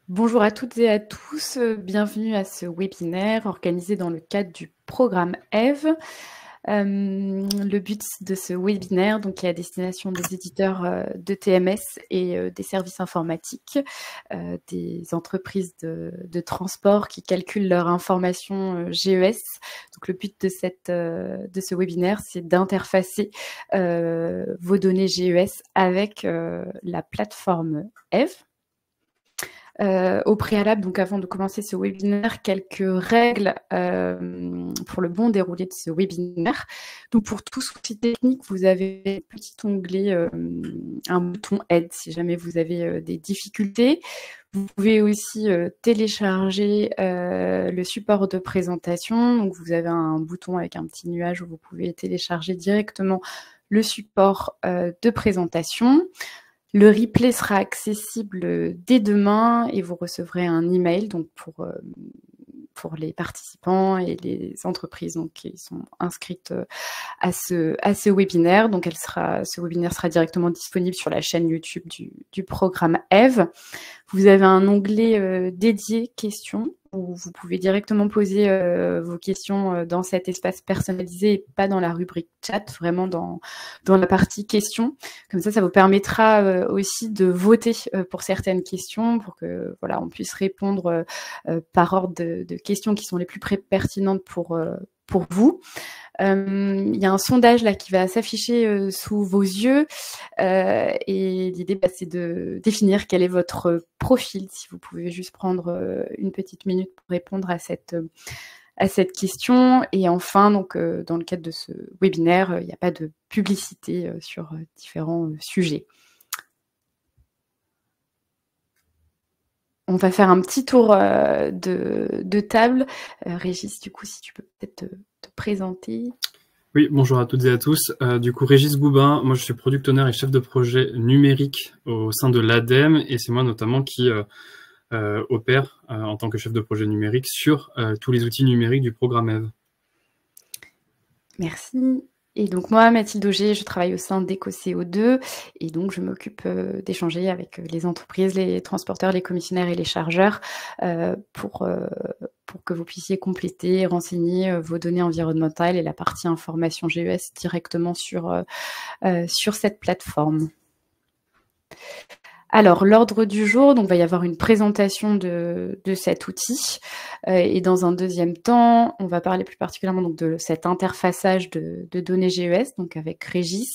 Bonjour à toutes et à tous, bienvenue à ce webinaire organisé dans le cadre du programme EVE. Le but de ce webinaire donc, est à destination des éditeurs de TMS et des services informatiques, des entreprises de transport qui calculent leur information GES. Donc, le but de ce webinaire, c'est d'interfacer vos données GES avec la plateforme EVE. Au préalable, donc avant de commencer ce webinaire, quelques règles pour le bon déroulé de ce webinaire. Donc pour tout souci technique, vous avez un petit onglet, un bouton aide si jamais vous avez des difficultés. Vous pouvez aussi télécharger le support de présentation. Donc vous avez un bouton avec un petit nuage où vous pouvez télécharger directement le support de présentation. Le replay sera accessible dès demain et vous recevrez un email donc pour les participants et les entreprises donc, qui sont inscrites à ce webinaire. Donc ce webinaire sera directement disponible sur la chaîne YouTube du programme EVE. Vous avez un onglet dédié questions où vous pouvez directement poser vos questions dans cet espace personnalisé et pas dans la rubrique chat, vraiment dans la partie questions. Comme ça vous permettra aussi de voter pour certaines questions pour que voilà, on puisse répondre par ordre de questions qui sont les plus pertinentes pour vous. Il y a un sondage là qui va s'afficher sous vos yeux et l'idée c'est de définir quel est votre profil. Si vous pouvez juste prendre une petite minute pour répondre à cette question. Et enfin, donc, dans le cadre de ce webinaire, il n'y a pas de publicité sur différents sujets. On va faire un petit tour de table. Régis, du coup, si tu peux peut-être te présenter. Oui, bonjour à toutes et à tous. Du coup, Régis Goubin, moi je suis product owner et chef de projet numérique au sein de l'ADEME et c'est moi notamment qui opère en tant que chef de projet numérique sur tous les outils numériques du programme EVE. Merci. Et donc moi, Mathilde Auger, je travaille au sein d'EcoCO2 et donc je m'occupe d'échanger avec les entreprises, les transporteurs, les commissionnaires et les chargeurs pour que vous puissiez compléter, renseigner vos données environnementales et la partie information GES directement sur cette plateforme. Alors, l'ordre du jour, donc, va y avoir une présentation de cet outil. Et dans un deuxième temps, on va parler plus particulièrement donc, de cet interfaçage de données GES, donc avec Régis.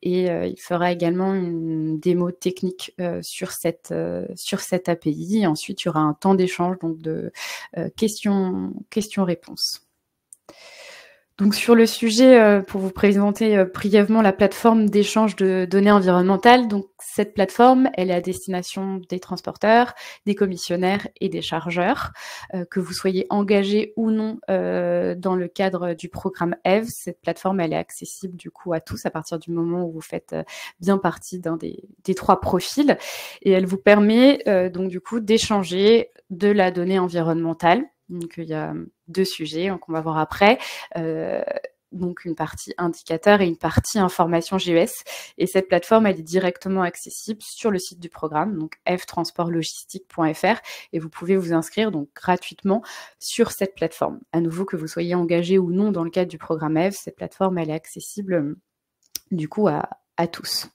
Et il fera également une démo technique sur cette API. Et ensuite, il y aura un temps d'échange donc de questions-réponses. Donc sur le sujet, pour vous présenter brièvement la plateforme d'échange de données environnementales, donc cette plateforme, elle est à destination des transporteurs, des commissionnaires et des chargeurs, que vous soyez engagés ou non dans le cadre du programme EVE. Cette plateforme, elle est accessible du coup à tous à partir du moment où vous faites bien partie d'un des trois profils, et elle vous permet donc du coup d'échanger de la donnée environnementale. Donc, il y a deux sujets qu'on va voir après. Donc, une partie indicateur et une partie information GES. Et cette plateforme, elle est directement accessible sur le site du programme, donc evtransportlogistique.fr. Et vous pouvez vous inscrire donc gratuitement sur cette plateforme. À nouveau, que vous soyez engagé ou non dans le cadre du programme EVE, cette plateforme, elle est accessible du coup à tous.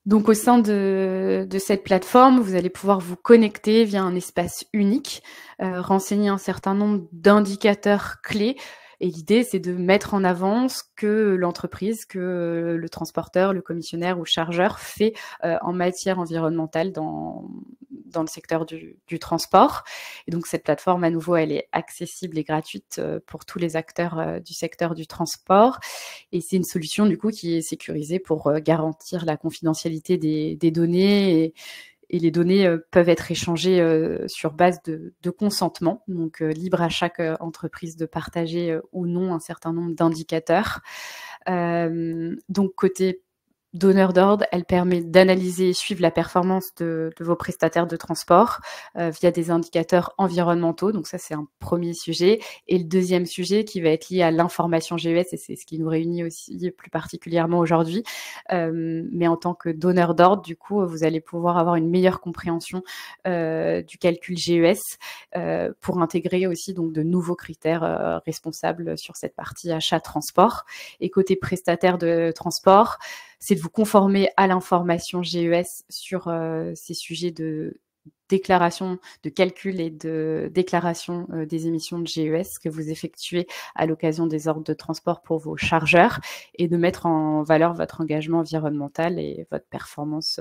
Donc, au sein de cette plateforme, vous allez pouvoir vous connecter via un espace unique, renseigner un certain nombre d'indicateurs clés. Et l'idée, c'est de mettre en avant ce que l'entreprise, que le transporteur, le commissionnaire ou chargeur fait en matière environnementale dans le secteur du transport. Et donc, cette plateforme, à nouveau, elle est accessible et gratuite pour tous les acteurs du secteur du transport. Et c'est une solution, du coup, qui est sécurisée pour garantir la confidentialité des données et les données peuvent être échangées sur base de consentement, donc libre à chaque entreprise de partager ou non un certain nombre d'indicateurs. Donc côté donneur d'ordre, elle permet d'analyser et suivre la performance de vos prestataires de transport via des indicateurs environnementaux. Donc ça, c'est un premier sujet. Et le deuxième sujet qui va être lié à l'information GES, et c'est ce qui nous réunit aussi plus particulièrement aujourd'hui. Mais en tant que donneur d'ordre, du coup, vous allez pouvoir avoir une meilleure compréhension du calcul GES pour intégrer aussi donc de nouveaux critères responsables sur cette partie achat-transport. Et côté prestataire de transport, c'est de vous conformer à l'information GES sur ces sujets de déclaration, de calcul et de déclaration des émissions de GES que vous effectuez à l'occasion des ordres de transport pour vos chargeurs et de mettre en valeur votre engagement environnemental et votre performance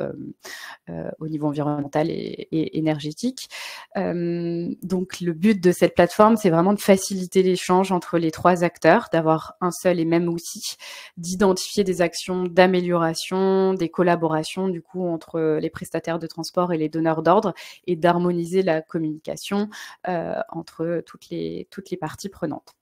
au niveau environnemental et énergétique. Donc le but de cette plateforme, c'est vraiment de faciliter l'échange entre les trois acteurs, d'avoir un seul et même outil, d'identifier des actions d'amélioration, des collaborations du coup entre les prestataires de transport et les donneurs d'ordre et d'harmoniser la communication entre toutes les parties prenantes.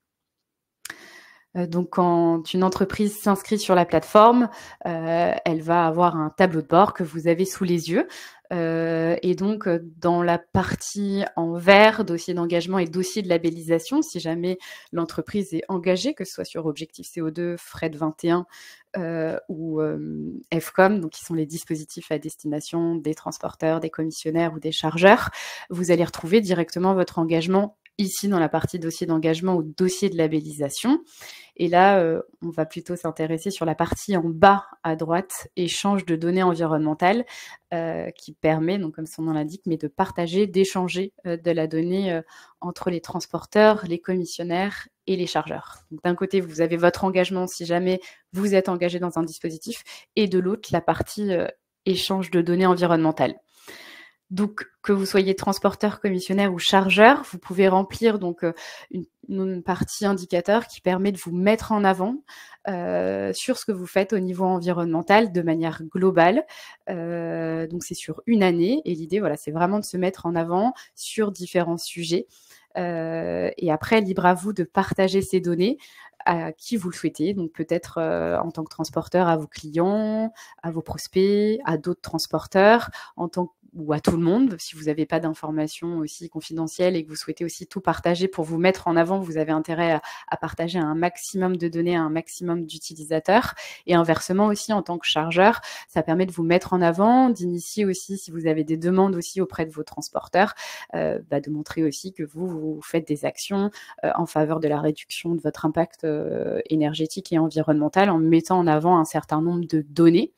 Donc, quand une entreprise s'inscrit sur la plateforme, elle va avoir un tableau de bord que vous avez sous les yeux. Et donc, dans la partie en vert, dossier d'engagement et dossier de labellisation, si jamais l'entreprise est engagée, que ce soit sur Objectif CO2, FRED 21 ou FCOM, donc qui sont les dispositifs à destination des transporteurs, des commissionnaires ou des chargeurs, vous allez retrouver directement votre engagement ici dans la partie dossier d'engagement ou dossier de labellisation. Et là, on va plutôt s'intéresser sur la partie en bas à droite, échange de données environnementales, qui permet, donc comme son nom l'indique, mais de partager, d'échanger de la donnée entre les transporteurs, les commissionnaires et les chargeurs. Donc, d'un côté, vous avez votre engagement si jamais vous êtes engagé dans un dispositif, et de l'autre, la partie échange de données environnementales. Donc, que vous soyez transporteur, commissionnaire ou chargeur, vous pouvez remplir donc une partie indicateur qui permet de vous mettre en avant sur ce que vous faites au niveau environnemental de manière globale. Donc, c'est sur une année et l'idée, voilà, c'est vraiment de se mettre en avant sur différents sujets. Et après, libre à vous de partager ces données à qui vous le souhaitez, donc peut-être en tant que transporteur à vos clients, à vos prospects, à d'autres transporteurs, ou à tout le monde, si vous n'avez pas d'informations aussi confidentielles et que vous souhaitez aussi tout partager pour vous mettre en avant, vous avez intérêt à partager un maximum de données à un maximum d'utilisateurs. Et inversement aussi, en tant que chargeur, ça permet de vous mettre en avant, d'initier aussi, si vous avez des demandes aussi auprès de vos transporteurs, de montrer aussi que vous faites des actions en faveur de la réduction de votre impact énergétique et environnemental en mettant en avant un certain nombre de données.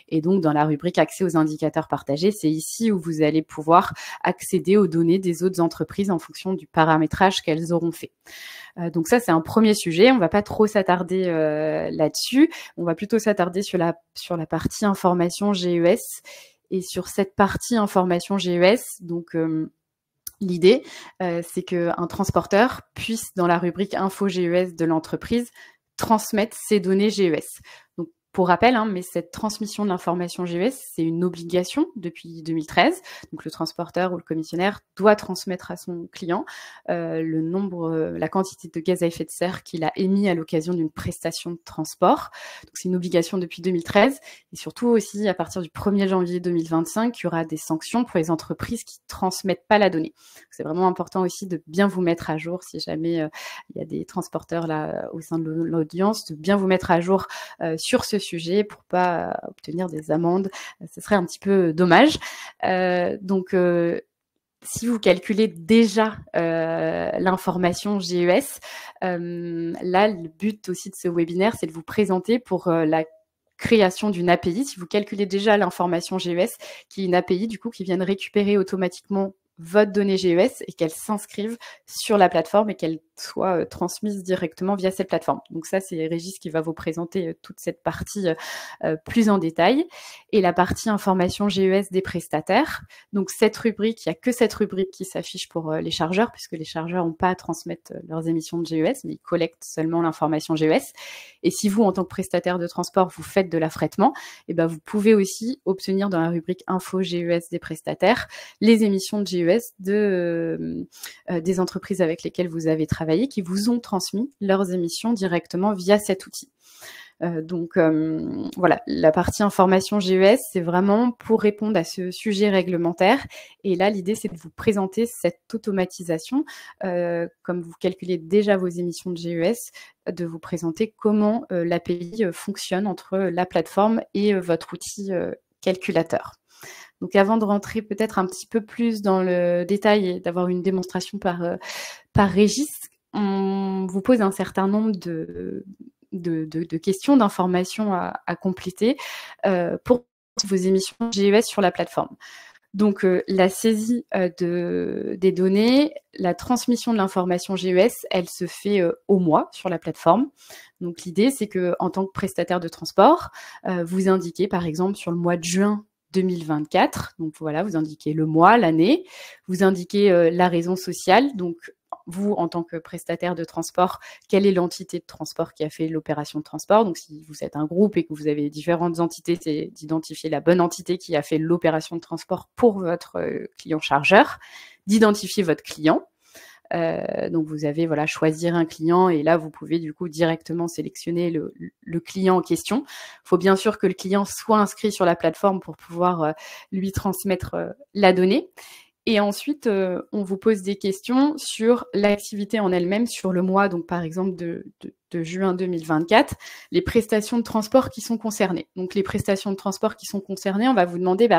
Et donc, dans la rubrique accès aux indicateurs partagés, c'est ici où vous allez pouvoir accéder aux données des autres entreprises en fonction du paramétrage qu'elles auront fait. Donc ça, c'est un premier sujet. On va pas trop s'attarder là-dessus. On va plutôt s'attarder sur la partie information GES. Et sur cette partie information GES, donc l'idée, c'est qu'un transporteur puisse, dans la rubrique info GES de l'entreprise, transmettre ses données GES. Donc, pour rappel, mais cette transmission de l'information GES, c'est une obligation depuis 2013. Donc, le transporteur ou le commissionnaire doit transmettre à son client la quantité de gaz à effet de serre qu'il a émis à l'occasion d'une prestation de transport. Donc, c'est une obligation depuis 2013. Et surtout aussi, à partir du 1er janvier 2025, il y aura des sanctions pour les entreprises qui ne transmettent pas la donnée. C'est vraiment important aussi de bien vous mettre à jour si jamais il y a des transporteurs là au sein de l'audience, de bien vous mettre à jour sur ce sujet pour pas obtenir des amendes. Ce serait un petit peu dommage. Donc, si vous calculez déjà l'information GES, là, le but aussi de ce webinaire, c'est de vous présenter pour la création d'une API. Si vous calculez déjà l'information GES, qui est une API du coup qui vient de récupérer automatiquement votre donnée GES et qu'elle s'inscrive sur la plateforme et qu'elle soit transmise directement via cette plateforme. Donc ça, c'est Régis qui va vous présenter toute cette partie plus en détail. Et la partie information GES des prestataires. Donc cette rubrique, il n'y a que cette rubrique qui s'affiche pour les chargeurs, puisque les chargeurs n'ont pas à transmettre leurs émissions de GES, mais ils collectent seulement l'information GES. Et si vous, en tant que prestataire de transport, vous faites de l'affrètement, vous pouvez aussi obtenir dans la rubrique info GES des prestataires les émissions de GES des entreprises avec lesquelles vous avez travaillé, qui vous ont transmis leurs émissions directement via cet outil. Voilà, la partie information GES, c'est vraiment pour répondre à ce sujet réglementaire. Et là, l'idée, c'est de vous présenter cette automatisation, comme vous calculez déjà vos émissions de GES, de vous présenter comment l'API fonctionne entre la plateforme et votre outil calculateur. Donc avant de rentrer peut-être un petit peu plus dans le détail et d'avoir une démonstration par Régis, on vous pose un certain nombre de questions, d'informations à compléter pour vos émissions GES sur la plateforme. Donc, la saisie des données, la transmission de l'information GES, elle se fait au mois sur la plateforme. Donc, l'idée, c'est que en tant que prestataire de transport, vous indiquez, par exemple, sur le mois de juin 2024, donc voilà, vous indiquez le mois, l'année, vous indiquez la raison sociale, donc vous, en tant que prestataire de transport, quelle est l'entité de transport qui a fait l'opération de transport? Donc, si vous êtes un groupe et que vous avez différentes entités, c'est d'identifier la bonne entité qui a fait l'opération de transport pour votre client chargeur, d'identifier votre client. Donc, vous avez choisir un client et là, vous pouvez du coup directement sélectionner le client en question. Il faut bien sûr que le client soit inscrit sur la plateforme pour pouvoir lui transmettre la donnée. Et ensuite, on vous pose des questions sur l'activité en elle-même, sur le mois, donc par exemple de juin 2024, les prestations de transport qui sont concernées. Donc les prestations de transport qui sont concernées, on va vous demander,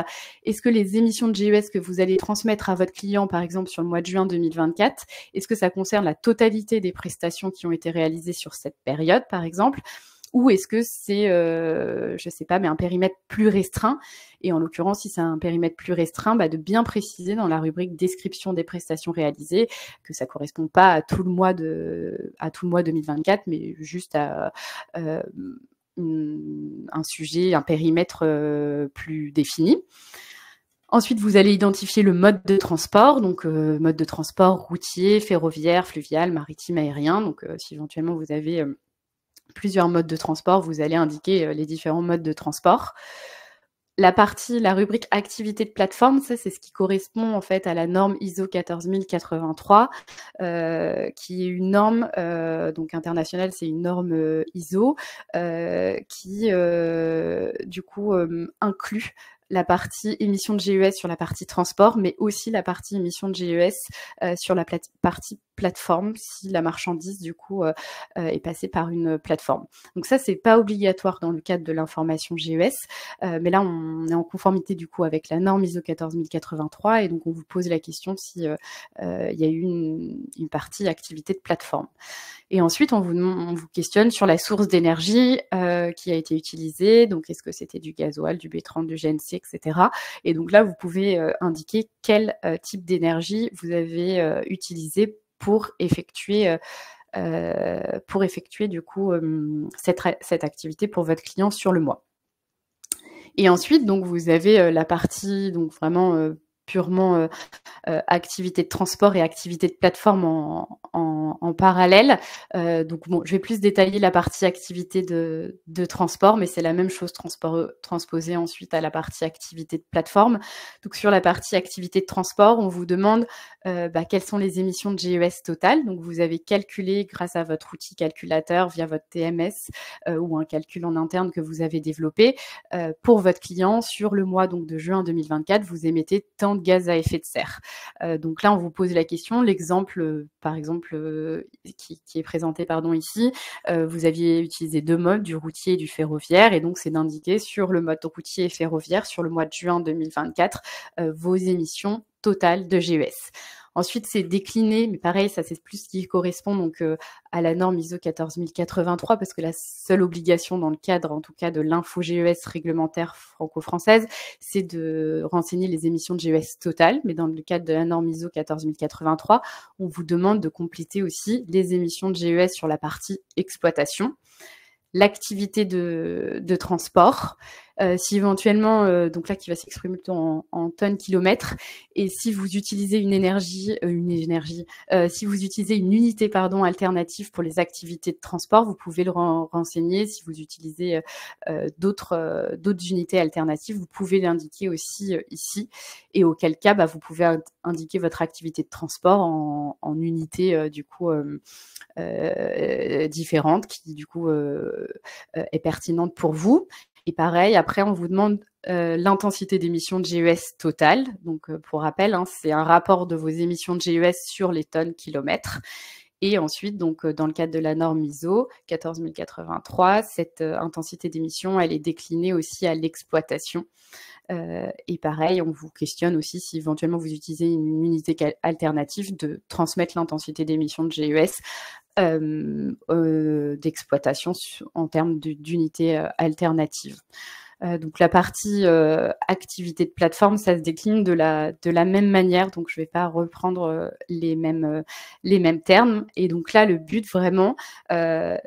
est-ce que les émissions de GES que vous allez transmettre à votre client, par exemple sur le mois de juin 2024, est-ce que ça concerne la totalité des prestations qui ont été réalisées sur cette période, par exemple ? Ou est-ce que c'est, je sais pas, mais un périmètre plus restreint? Et en l'occurrence, si c'est un périmètre plus restreint, de bien préciser dans la rubrique description des prestations réalisées que ça correspond pas à tout le mois 2024, mais juste à un sujet, un périmètre plus défini. Ensuite, vous allez identifier le mode de transport, donc mode de transport routier, ferroviaire, fluvial, maritime, aérien. Donc, si éventuellement vous avez plusieurs modes de transport, vous allez indiquer les différents modes de transport. La rubrique activité de plateforme, ça c'est ce qui correspond en fait à la norme ISO 14083, qui est une norme donc internationale, c'est une norme ISO qui du coup inclut la partie émission de GES sur la partie transport, mais aussi la partie émission de GES sur la partie plateforme, si la marchandise, du coup, est passée par une plateforme. Donc ça, c'est pas obligatoire dans le cadre de l'information GES, mais là, on est en conformité, du coup, avec la norme ISO 14083, et donc on vous pose la question si y a eu une partie activité de plateforme. Et ensuite, on vous questionne sur la source d'énergie qui a été utilisée. Donc, est-ce que c'était du gasoil, du B30, du GNC, etc. Et donc là, vous pouvez indiquer quel type d'énergie vous avez utilisé pour effectuer du coup cette activité pour votre client sur le mois. Et ensuite, donc vous avez la partie donc vraiment purement activité de transport et activité de plateforme en parallèle. Donc bon, je vais plus détailler la partie activité de transport, mais c'est la même chose transposée ensuite à la partie activité de plateforme. Donc sur la partie activité de transport, on vous demande quelles sont les émissions de GES totales. Donc vous avez calculé grâce à votre outil calculateur via votre TMS ou un calcul en interne que vous avez développé pour votre client sur le mois donc de juin 2024, vous émettez tant de gaz à effet de serre. Donc là, on vous pose la question, l'exemple, par exemple, qui est présenté ici, vous aviez utilisé 2 modes, du routier et du ferroviaire, et donc c'est d'indiquer sur le mode routier et ferroviaire, sur le mois de juin 2024, vos émissions totales de GES. Ensuite, c'est décliné, mais pareil, ça c'est plus ce qui correspond donc à la norme ISO 14083, parce que la seule obligation dans le cadre, en tout cas, de l'info GES réglementaire franco-française, c'est de renseigner les émissions de GES totales. Mais dans le cadre de la norme ISO 14083, on vous demande de compléter aussi les émissions de GES sur la partie exploitation, l'activité de transport, Si éventuellement, donc là qui va s'exprimer plutôt en tonnes kilomètres, et si vous utilisez si vous utilisez une unité alternative pour les activités de transport, vous pouvez le renseigner. Si vous utilisez d'autres unités alternatives, vous pouvez l'indiquer aussi ici, et auquel cas vous pouvez indiquer votre activité de transport en unité du coup différente, qui du coup est pertinente pour vous. Et pareil, après on vous demande l'intensité d'émissions de GES totale. Donc pour rappel, c'est un rapport de vos émissions de GES sur les tonnes kilomètres. Et ensuite, donc, dans le cadre de la norme ISO 14083, cette intensité d'émission, elle est déclinée aussi à l'exploitation. Et pareil, on vous questionne aussi si éventuellement vous utilisez une unité alternative de transmettre l'intensité d'émission de GES d'exploitation en termes d'unité alternative. Donc la partie activité de plateforme, ça se décline de la même manière, donc je ne vais pas reprendre les mêmes termes. Et donc là, le but vraiment,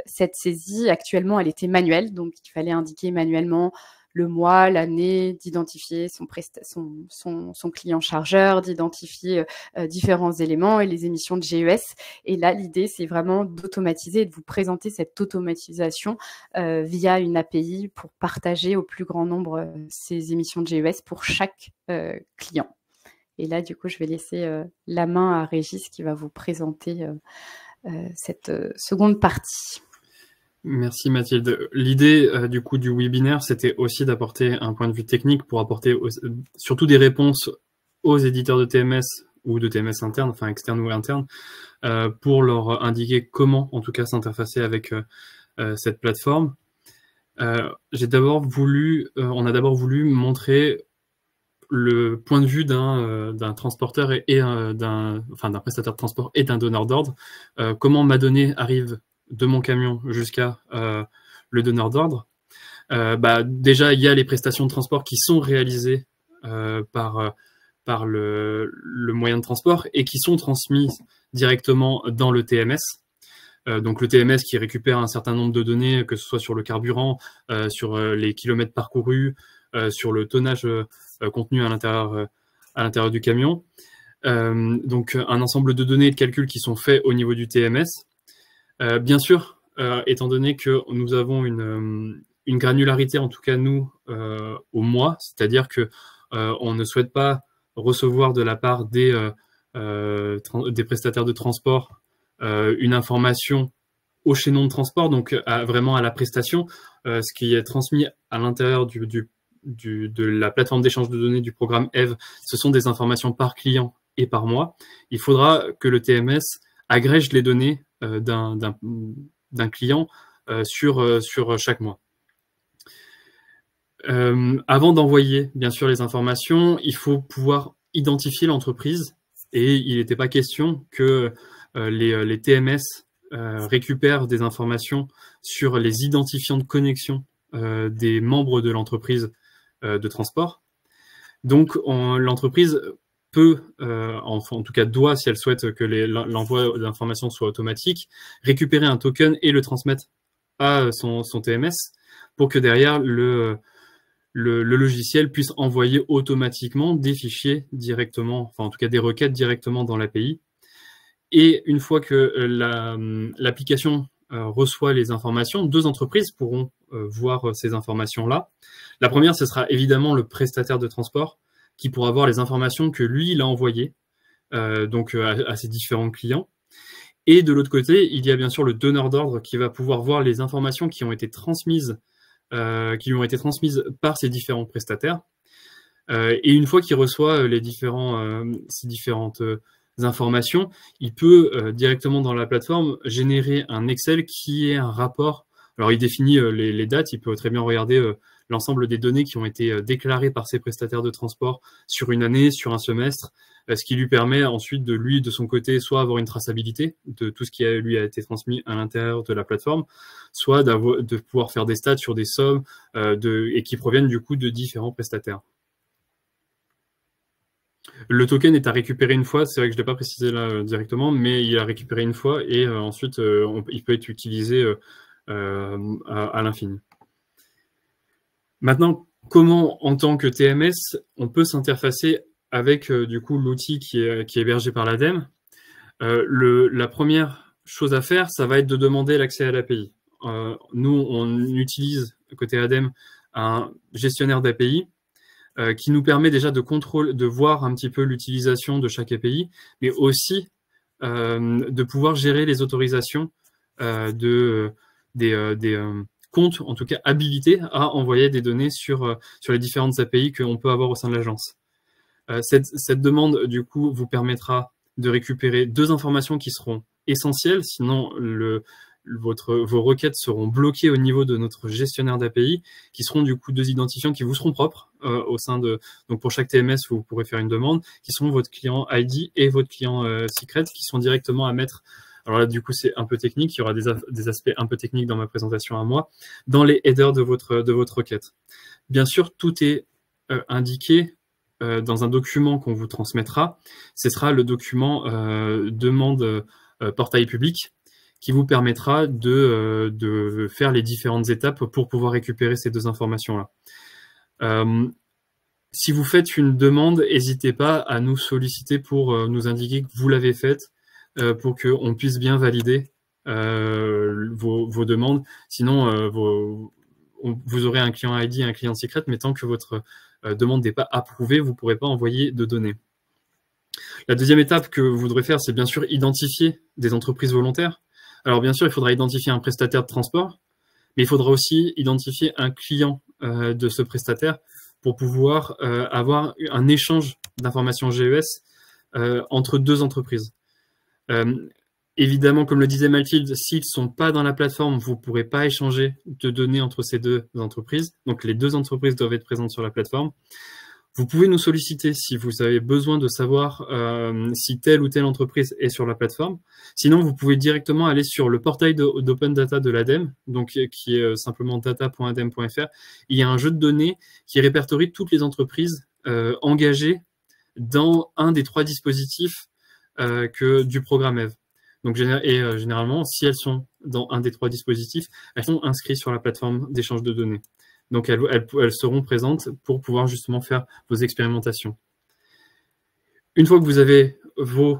cette saisie, actuellement, elle était manuelle, donc il fallait indiquer manuellement le mois, l'année, d'identifier son client chargeur, d'identifier différents éléments et les émissions de GES. Et là, l'idée, c'est vraiment d'automatiser et de vous présenter cette automatisation via une API pour partager au plus grand nombre ces émissions de GES pour chaque client. Et là, du coup, je vais laisser la main à Régis qui va vous présenter cette seconde partie. Merci Mathilde. L'idée du coup du webinaire, c'était aussi d'apporter un point de vue technique pour apporter surtout des réponses aux éditeurs de TMS ou de TMS internes, enfin externes ou internes, pour leur indiquer comment, en tout cas, s'interfacer avec cette plateforme. On a d'abord voulu montrer le point de vue d'un transporteur et d'un prestataire de transport et d'un donneur d'ordre, comment ma donnée arrive de mon camion jusqu'à le donneur d'ordre. Déjà, il y a les prestations de transport qui sont réalisées par le moyen de transport et qui sont transmises directement dans le TMS. Donc le TMS qui récupère un certain nombre de données, que ce soit sur le carburant, sur les kilomètres parcourus, sur le tonnage contenu à l'intérieur du camion. Donc un ensemble de données de calcul qui sont faits au niveau du TMS. Bien sûr, étant donné que nous avons une granularité, en tout cas nous, au mois, c'est-à-dire que on ne souhaite pas recevoir de la part des prestataires de transport une information au chaînon de transport, donc vraiment à la prestation, ce qui est transmis à l'intérieur de la plateforme d'échange de données du programme EVE, ce sont des informations par client et par mois. Il faudra que le TMS agrège les données d'un client sur chaque mois. Avant d'envoyer, bien sûr, les informations, il faut pouvoir identifier l'entreprise et il n'était pas question que les TMS récupèrent des informations sur les identifiants de connexion des membres de l'entreprise de transport. Donc, l'entreprise peut, en tout cas doit, si elle souhaite que l'envoi d'informations soit automatique, récupérer un token et le transmettre à son TMS pour que derrière le logiciel puisse envoyer automatiquement des fichiers directement, enfin en tout cas des requêtes directement dans l'API. Et une fois que l'application reçoit les informations, deux entreprises pourront voir ces informations-là. La première, ce sera évidemment le prestataire de transport qui pourra voir les informations que lui, il a envoyées à ses différents clients. Et de l'autre côté, il y a bien sûr le donneur d'ordre qui va pouvoir voir les informations qui ont été transmises qui lui ont été transmises par ces différents prestataires. Et une fois qu'il reçoit ces différentes informations, il peut directement dans la plateforme générer un Excel qui est un rapport. Alors, il définit les dates, il peut très bien regarder l'ensemble des données qui ont été déclarées par ces prestataires de transport sur une année, sur un semestre, ce qui lui permet ensuite de son côté, soit avoir une traçabilité de tout ce qui lui a été transmis à l'intérieur de la plateforme, soit de pouvoir faire des stats sur des sommes et qui proviennent du coup de différents prestataires. Le token est à récupérer une fois, c'est vrai que je ne l'ai pas précisé là directement, mais il est à récupérer une fois et ensuite il peut être utilisé à l'infini. Maintenant, Comment, en tant que TMS, on peut s'interfacer avec du coup l'outil qui est hébergé par l'ADEME? La première chose à faire, ça va être de demander l'accès à l'API. Nous, on utilise, côté ADEME, un gestionnaire d'API qui nous permet déjà de voir un petit peu l'utilisation de chaque API, mais aussi de pouvoir gérer les autorisations des comptes, en tout cas habilités à envoyer des données sur les différentes API qu'on peut avoir au sein de l'agence. Cette demande, du coup, vous permettra de récupérer 2 informations qui seront essentielles, sinon vos requêtes seront bloquées au niveau de notre gestionnaire d'API, qui seront du coup 2 identifiants qui vous seront propres au sein de... Donc pour chaque TMS, vous pourrez faire une demande, qui sont votre client ID et votre client secret, qui sont directement à mettre... Alors là, du coup, c'est un peu technique, il y aura des aspects un peu techniques dans ma présentation à moi, dans les headers de votre requête. Bien sûr, tout est indiqué dans un document qu'on vous transmettra. Ce sera le document demande portail public qui vous permettra de faire les différentes étapes pour pouvoir récupérer ces 2 informations-là. Si vous faites une demande, n'hésitez pas à nous solliciter pour nous indiquer que vous l'avez faite, pour qu'on puisse bien valider vos demandes. Sinon, vous aurez un client ID et un client secret, mais tant que votre demande n'est pas approuvée, vous ne pourrez pas envoyer de données. La deuxième étape que vous devrez faire, c'est bien sûr identifier des entreprises volontaires. Alors bien sûr, il faudra identifier un prestataire de transport, mais il faudra aussi identifier un client de ce prestataire pour pouvoir avoir un échange d'informations GES entre 2 entreprises. Évidemment, comme le disait Mathilde, s'ils ne sont pas dans la plateforme, vous ne pourrez pas échanger de données entre ces 2 entreprises. Donc, les 2 entreprises doivent être présentes sur la plateforme. Vous pouvez nous solliciter si vous avez besoin de savoir si telle ou telle entreprise est sur la plateforme. Sinon, vous pouvez directement aller sur le portail d'Open Data de l'ADEME, donc qui est simplement data.adem.fr. Il y a un jeu de données qui répertorie toutes les entreprises engagées dans un des 3 dispositifs du programme EVE. Donc, généralement, si elles sont dans un des 3 dispositifs, elles sont inscrites sur la plateforme d'échange de données. Donc, elles seront présentes pour pouvoir justement faire vos expérimentations. Une fois que vous avez vos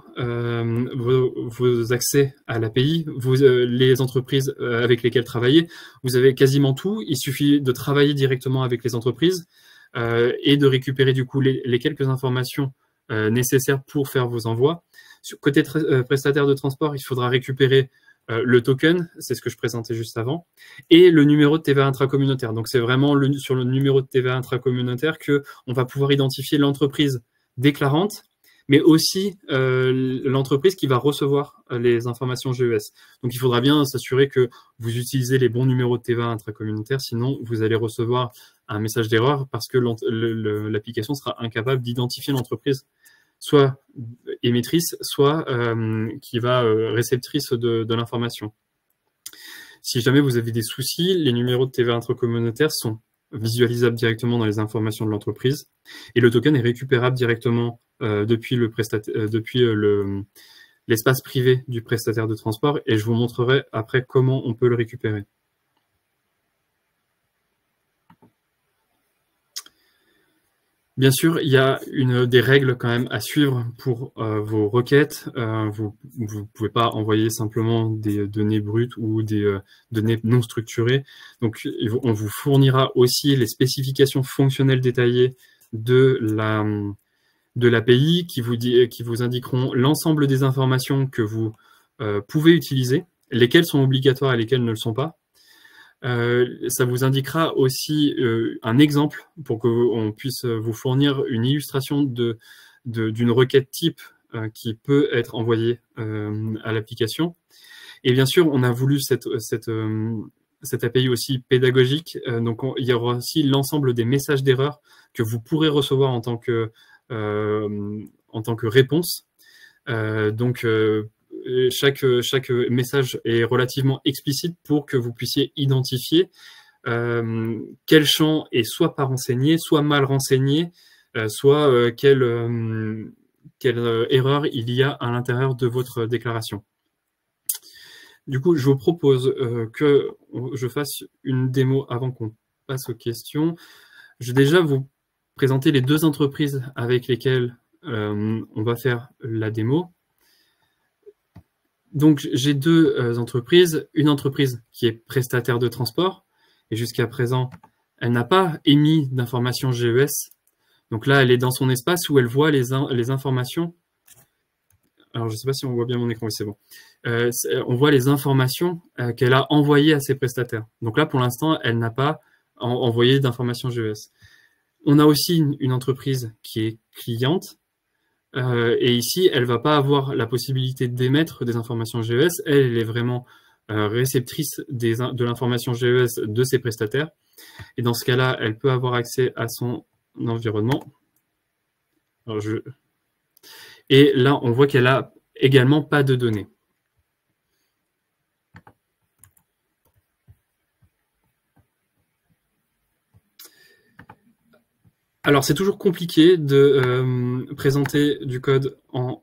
accès à l'API, les entreprises avec lesquelles travailler, vous avez quasiment tout. Il suffit de travailler directement avec les entreprises et de récupérer du coup les quelques informations nécessaires pour faire vos envois. Côté prestataire de transport, il faudra récupérer le token, c'est ce que je présentais juste avant, et le numéro de TVA intracommunautaire. Donc, c'est vraiment sur le numéro de TVA intracommunautaire qu'on va pouvoir identifier l'entreprise déclarante, mais aussi l'entreprise qui va recevoir les informations GES. Donc, il faudra bien s'assurer que vous utilisez les bons numéros de TVA intracommunautaire, sinon vous allez recevoir un message d'erreur parce que l'application sera incapable d'identifier l'entreprise soit émettrice, soit qui va réceptrice de l'information. Si jamais vous avez des soucis, les numéros de TVA intracommunautaire sont visualisables directement dans les informations de l'entreprise et le token est récupérable directement depuis l'espace privé du prestataire de transport et je vous montrerai après comment on peut le récupérer. Bien sûr, il y a des règles quand même à suivre pour vos requêtes. Vous ne pouvez pas envoyer simplement des données brutes ou des données non structurées. Donc, on vous fournira aussi les spécifications fonctionnelles détaillées de l'API qui vous indiqueront l'ensemble des informations que vous pouvez utiliser, lesquelles sont obligatoires et lesquelles ne le sont pas. Ça vous indiquera aussi un exemple pour qu'on puisse vous fournir une illustration d'une requête type qui peut être envoyée à l'application. Et bien sûr, on a voulu cette API aussi pédagogique. Donc, il y aura aussi l'ensemble des messages d'erreur que vous pourrez recevoir en tant que réponse. Chaque message est relativement explicite pour que vous puissiez identifier quel champ est soit pas renseigné, soit mal renseigné, soit quelle erreur il y a à l'intérieur de votre déclaration. Du coup, je vous propose que je fasse une démo avant qu'on passe aux questions. je vais déjà vous présenter les deux entreprises avec lesquelles on va faire la démo. Donc, j'ai deux entreprises. Une entreprise qui est prestataire de transport, et jusqu'à présent, elle n'a pas émis d'informations GES. Donc là, elle est dans son espace où elle voit les informations. Alors, je ne sais pas si on voit bien mon écran, oui, c'est bon. On voit les informations qu'elle a envoyées à ses prestataires. Donc là, pour l'instant, elle n'a pas envoyé d'informations GES. On a aussi une entreprise qui est cliente. Et ici, elle ne va pas avoir la possibilité d'émettre des informations GES. Elle est vraiment réceptrice de l'information GES de ses prestataires. Et dans ce cas-là, elle peut avoir accès à son environnement. Alors, et là, on voit qu'elle n'a également pas de données. Alors, c'est toujours compliqué de présenter du code en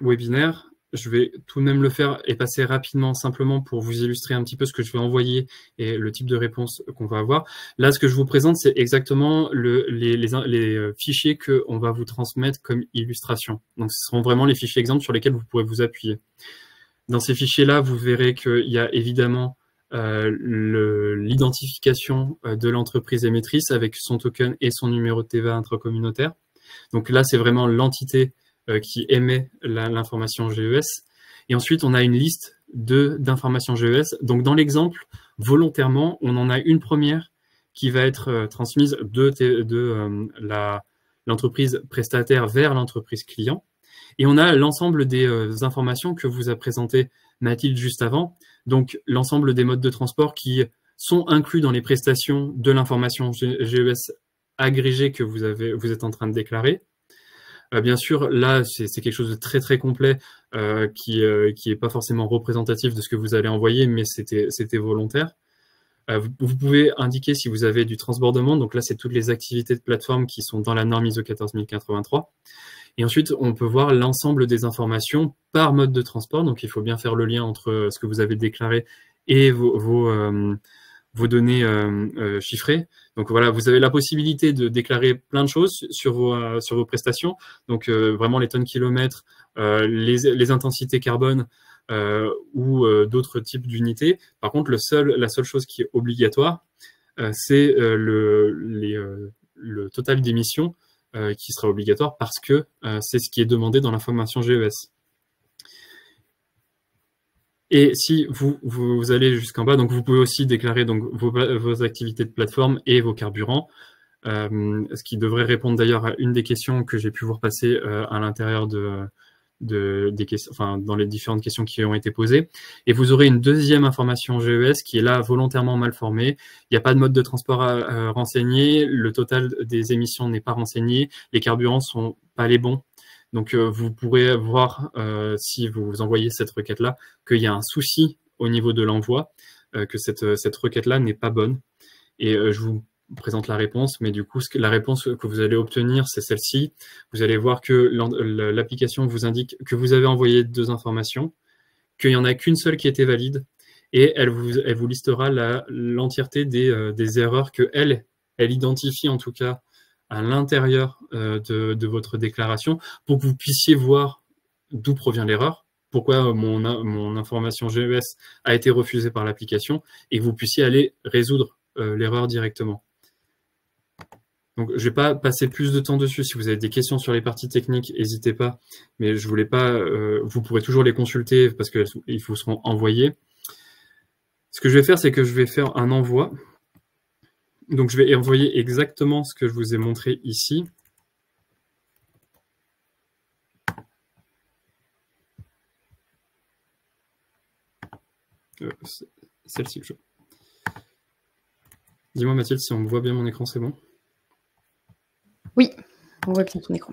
webinaire. Je vais tout de même le faire et passer rapidement, simplement pour vous illustrer un petit peu ce que je vais envoyer et le type de réponse qu'on va avoir. Là, ce que je vous présente, c'est exactement les fichiers qu'on va vous transmettre comme illustration. Donc, ce seront vraiment les fichiers exemples sur lesquels vous pourrez vous appuyer. Dans ces fichiers-là, vous verrez qu'il y a évidemment l'identification de l'entreprise émettrice avec son token et son numéro de TVA intracommunautaire. Donc là, c'est vraiment l'entité qui émet l'information GES. Et ensuite, on a une liste d'informations GES. Donc dans l'exemple, volontairement, on en a une première qui va être transmise de l'entreprise prestataire vers l'entreprise client. Et on a l'ensemble des informations que vous a présentées Mathilde juste avant. Donc, l'ensemble des modes de transport qui sont inclus dans les prestations de l'information GES agrégée que vous êtes en train de déclarer. Bien sûr, là, c'est quelque chose de très, très complet qui est pas forcément représentatif de ce que vous allez envoyer, mais c'était volontaire. Vous pouvez indiquer si vous avez du transbordement. Donc là, c'est toutes les activités de plateforme qui sont dans la norme ISO 14083. Et ensuite, on peut voir l'ensemble des informations par mode de transport. Donc, il faut bien faire le lien entre ce que vous avez déclaré et vos données chiffrées. Donc, voilà, vous avez la possibilité de déclarer plein de choses sur vos prestations. Donc, vraiment les tonnes kilomètres, les intensités carbone ou d'autres types d'unités. Par contre, la seule chose qui est obligatoire, c'est le total d'émissions qui sera obligatoire parce que c'est ce qui est demandé dans l'information GES. Et si vous allez jusqu'en bas, donc vous pouvez aussi déclarer donc vos activités de plateforme et vos carburants, ce qui devrait répondre d'ailleurs à une des questions que j'ai pu vous repasser à l'intérieur des questions, enfin dans les différentes questions qui ont été posées. Et vous aurez une deuxième information GES qui est là volontairement mal formée. Il n'y a pas de mode de transport à renseigner, le total des émissions n'est pas renseigné, les carburants sont pas les bons. Donc vous pourrez voir si vous envoyez cette requête-là qu'il y a un souci au niveau de l'envoi, que cette requête-là n'est pas bonne. Et je vous présente la réponse, mais du coup, la réponse que vous allez obtenir, c'est celle-ci. Vous allez voir que l'application vous indique que vous avez envoyé deux informations, qu'il n'y en a qu'une seule qui était valide, et elle vous listera l'entièreté des erreurs que elle identifie en tout cas à l'intérieur de votre déclaration, pour que vous puissiez voir d'où provient l'erreur, pourquoi mon information GES a été refusée par l'application, et que vous puissiez aller résoudre l'erreur directement. Donc, je ne vais pas passer plus de temps dessus. Si vous avez des questions sur les parties techniques, n'hésitez pas. Mais je voulais pas. Vous pourrez toujours les consulter parce qu'ils vous seront envoyés. Ce que je vais faire, c'est que je vais faire un envoi. Donc, je vais envoyer exactement ce que je vous ai montré ici. Celle-ci. Dis-moi, Mathilde, si on me voit bien mon écran, c'est bon? Oui, on voit bien ton écran.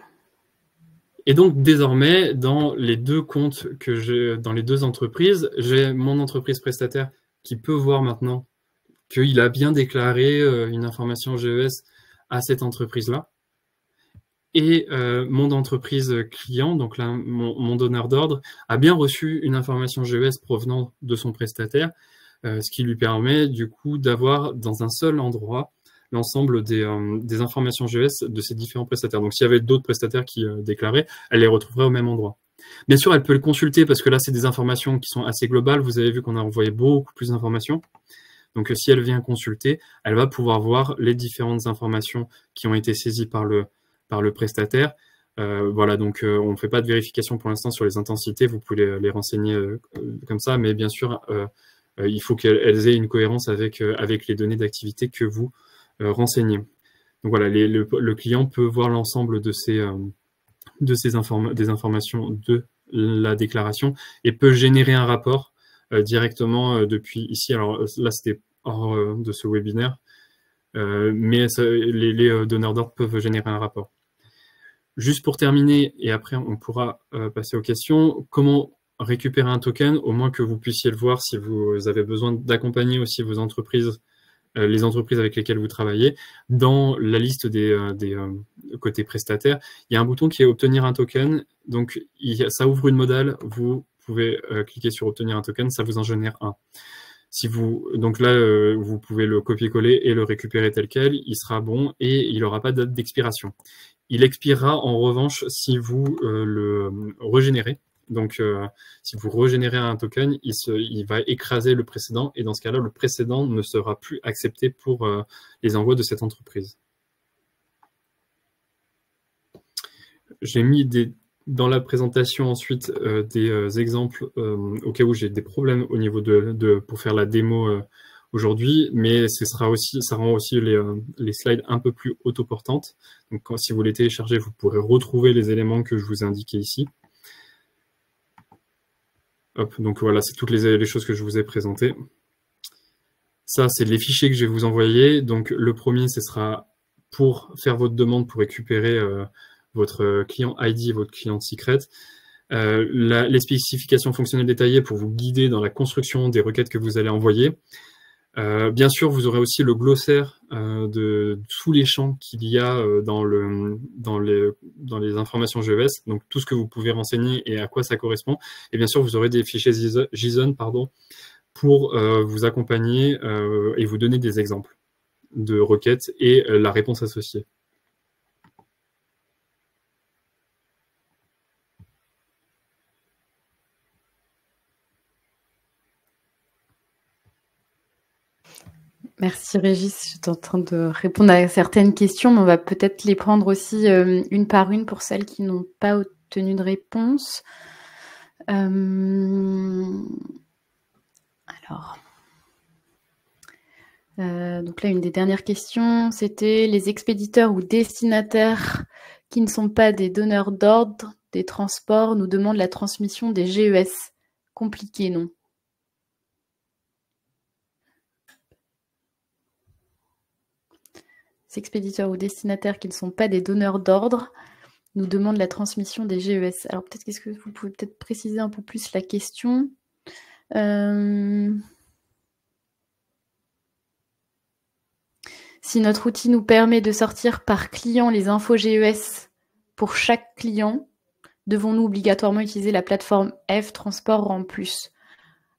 Et donc, désormais, dans les deux comptes que j'ai, dans les deux entreprises, j'ai mon entreprise prestataire qui peut voir maintenant qu'il a bien déclaré une information GES à cette entreprise-là. Et mon entreprise client, donc là, mon donneur d'ordre, a bien reçu une information GES provenant de son prestataire, ce qui lui permet du coup d'avoir dans un seul endroit l'ensemble des informations GES de ces différents prestataires. Donc, s'il y avait d'autres prestataires qui déclaraient, elle les retrouverait au même endroit. Bien sûr, elle peut le consulter parce que là, c'est des informations qui sont assez globales. Vous avez vu qu'on a envoyé beaucoup plus d'informations. Donc, si elle vient consulter, elle va pouvoir voir les différentes informations qui ont été saisies par le prestataire. Voilà, donc on ne fait pas de vérification pour l'instant sur les intensités. Vous pouvez les renseigner comme ça, mais bien sûr, il faut qu'elles aient une cohérence avec les données d'activité que vous renseignez. Donc voilà, le client peut voir l'ensemble de des informations de la déclaration et peut générer un rapport directement depuis ici. Alors là, c'était hors de ce webinaire, mais les donneurs d'ordre peuvent générer un rapport. Juste pour terminer, et après on pourra passer aux questions, comment récupérer un token, au moins que vous puissiez le voir si vous avez besoin d'accompagner aussi vos entreprises, les entreprises avec lesquelles vous travaillez. Dans la liste des côtés prestataires, il y a un bouton qui est obtenir un token. Donc ça ouvre une modale, vous pouvez cliquer sur obtenir un token, ça vous en génère un. Donc là, vous pouvez le copier-coller et le récupérer tel quel, il sera bon et il n'aura pas de date d'expiration. Il expirera en revanche si vous le régénérez. Donc, si vous régénérez un token, il va écraser le précédent et dans ce cas-là, le précédent ne sera plus accepté pour les envois de cette entreprise. J'ai mis dans la présentation ensuite des exemples au cas où j'ai des problèmes au niveau pour faire la démo aujourd'hui, mais ça rend aussi les slides un peu plus autoportantes. Donc, si vous les téléchargez, vous pourrez retrouver les éléments que je vous ai indiqués ici. Hop, donc voilà, c'est toutes les choses que je vous ai présentées. Ça, c'est les fichiers que je vais vous envoyer. Donc, le premier, ce sera pour faire votre demande pour récupérer votre client ID, votre client secret. Les spécifications fonctionnelles détaillées pour vous guider dans la construction des requêtes que vous allez envoyer. Bien sûr, vous aurez aussi le glossaire de tous les champs qu'il y a dans les informations GES, donc tout ce que vous pouvez renseigner et à quoi ça correspond. Et bien sûr, vous aurez des fichiers JSON pour vous accompagner et vous donner des exemples de requêtes et la réponse associée. Merci Régis, j'étais en train de répondre à certaines questions, mais on va peut-être les prendre aussi une par une pour celles qui n'ont pas obtenu de réponse. Alors, donc là, une des dernières questions, c'était les expéditeurs ou destinataires qui ne sont pas des donneurs d'ordre des transports nous demandent la transmission des GES. Compliqué, non? Expéditeurs ou destinataires qui ne sont pas des donneurs d'ordre nous demandent la transmission des GES. Alors peut-être qu'est-ce que vous pouvez peut-être préciser un peu plus la question. Si notre outil nous permet de sortir par client les infos GES pour chaque client, devons-nous obligatoirement utiliser la plateforme F Transport en plus?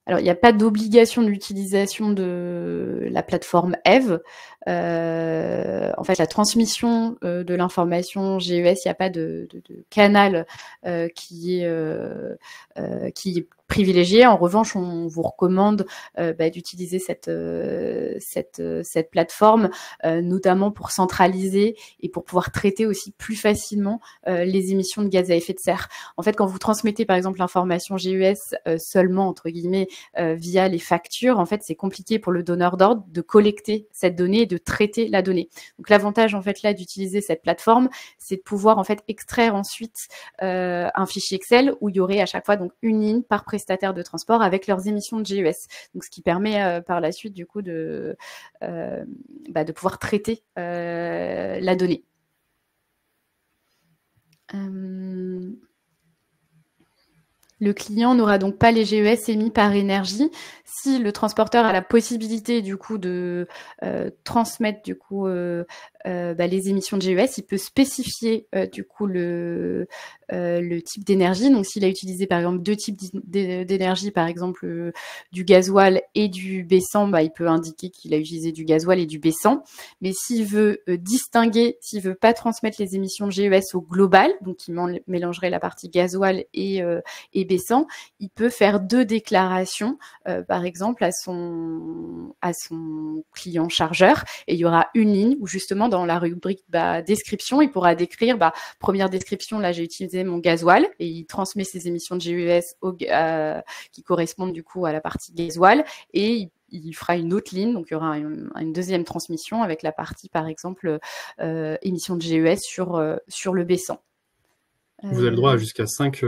Alors, il n'y a pas d'obligation d'utilisation de la plateforme EVE. En fait, la transmission de l'information GES, il n'y a pas de canal qui est privilégié. En revanche, on vous recommande d'utiliser cette plateforme, notamment pour centraliser et pour pouvoir traiter aussi plus facilement les émissions de gaz à effet de serre. En fait, quand vous transmettez par exemple l'information GES seulement, entre guillemets, via les factures, en fait, c'est compliqué pour le donneur d'ordre de collecter cette donnée et de traiter la donnée. Donc, l'avantage en fait là d'utiliser cette plateforme, c'est de pouvoir en fait extraire ensuite un fichier Excel où il y aurait à chaque fois donc une ligne par prestataire de transport avec leurs émissions de GES. Donc, ce qui permet par la suite du coup de pouvoir traiter la donnée. Le client n'aura donc pas les GES émis par Énergie. Si le transporteur a la possibilité du coup de transmettre du coup les émissions de GES, il peut spécifier du coup le type d'énergie. Donc s'il a utilisé par exemple 2 types d'énergie, par exemple du gasoil et du baissant, il peut indiquer qu'il a utilisé du gasoil et du baissant. Mais s'il veut distinguer, s'il veut pas transmettre les émissions de GES au global, donc il mélangerait la partie gasoil et baissant, il peut faire 2 déclarations, par exemple à son client chargeur, et il y aura une ligne où justement dans la rubrique description, il pourra décrire première description, là j'ai utilisé mon gasoil, et il transmet ses émissions de GES qui correspondent du coup à la partie gasoil, et il fera une autre ligne, donc il y aura une deuxième transmission avec la partie par exemple émissions de GES sur le baissant. Vous avez le droit à jusqu'à 5